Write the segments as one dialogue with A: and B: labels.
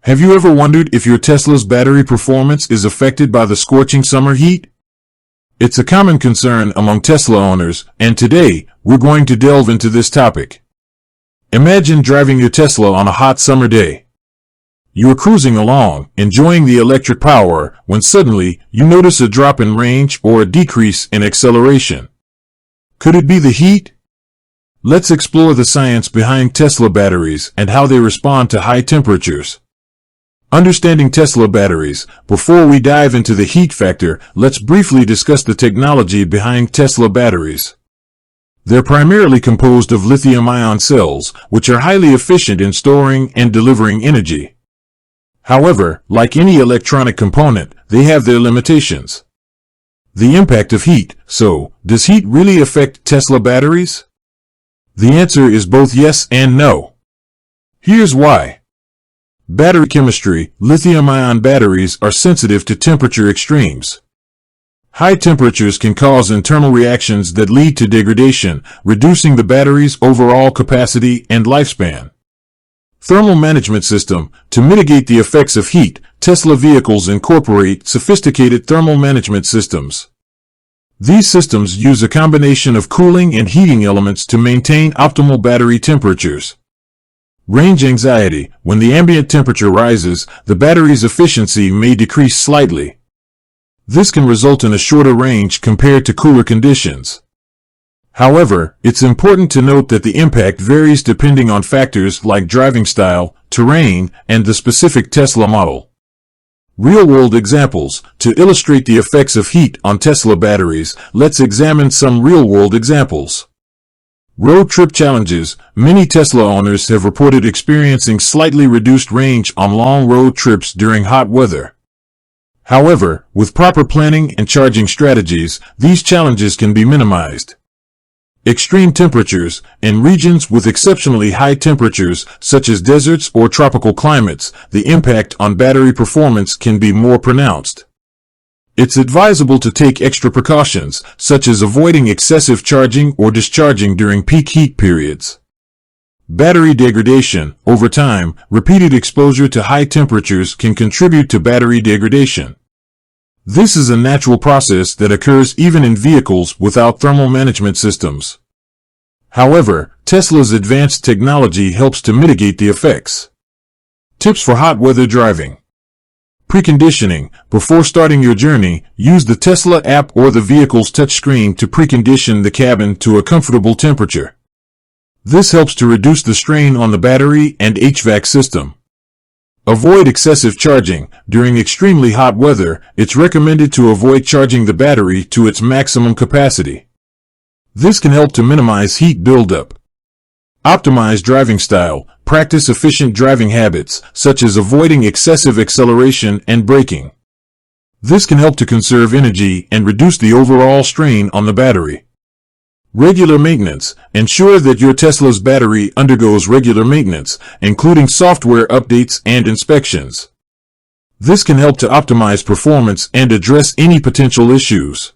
A: Have you ever wondered if your Tesla's battery performance is affected by the scorching summer heat? It's a common concern among Tesla owners, and today, we're going to delve into this topic. Imagine driving your Tesla on a hot summer day. You are cruising along, enjoying the electric power, when suddenly, you notice a drop in range or a decrease in acceleration. Could it be the heat? Let's explore the science behind Tesla batteries and how they respond to high temperatures. Understanding Tesla batteries, before we dive into the heat factor, let's briefly discuss the technology behind Tesla batteries. They're primarily composed of lithium-ion cells, which are highly efficient in storing and delivering energy. However, like any electronic component, they have their limitations. The impact of heat. So, does heat really affect Tesla batteries? The answer is both yes and no. Here's why. Battery chemistry. Lithium-ion batteries are sensitive to temperature extremes. High temperatures can cause internal reactions that lead to degradation, reducing the battery's overall capacity and lifespan. Thermal management system. To mitigate the effects of heat, Tesla vehicles incorporate sophisticated thermal management systems. These systems use a combination of cooling and heating elements to maintain optimal battery temperatures. Range anxiety. When the ambient temperature rises, the battery's efficiency may decrease slightly. This can result in a shorter range compared to cooler conditions. However, it's important to note that the impact varies depending on factors like driving style, terrain, and the specific Tesla model. Real-world examples. To illustrate the effects of heat on Tesla batteries, let's examine some real-world examples. Road trip challenges. Many Tesla owners have reported experiencing slightly reduced range on long road trips during hot weather. However, with proper planning and charging strategies, these challenges can be minimized. Extreme temperatures. In regions with exceptionally high temperatures, such as deserts or tropical climates, the impact on battery performance can be more pronounced. It's advisable to take extra precautions, such as avoiding excessive charging or discharging during peak heat periods. Battery degradation. Over time, repeated exposure to high temperatures can contribute to battery degradation. This is a natural process that occurs even in vehicles without thermal management systems. However, Tesla's advanced technology helps to mitigate the effects. Tips for hot weather driving. Preconditioning. Before starting your journey, use the Tesla app or the vehicle's touchscreen to precondition the cabin to a comfortable temperature. This helps to reduce the strain on the battery and HVAC system. Avoid excessive charging. During extremely hot weather, it's recommended to avoid charging the battery to its maximum capacity. This can help to minimize heat buildup. Optimize driving style. Practice efficient driving habits, such as avoiding excessive acceleration and braking. This can help to conserve energy and reduce the overall strain on the battery. Regular maintenance. Ensure that your Tesla's battery undergoes regular maintenance, including software updates and inspections. This can help to optimize performance and address any potential issues.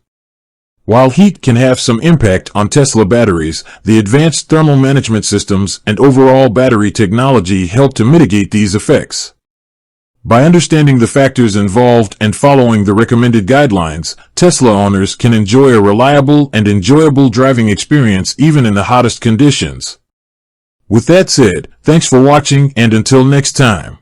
A: While heat can have some impact on Tesla batteries, the advanced thermal management systems and overall battery technology help to mitigate these effects. By understanding the factors involved and following the recommended guidelines, Tesla owners can enjoy a reliable and enjoyable driving experience even in the hottest conditions. With that said, thanks for watching, and until next time.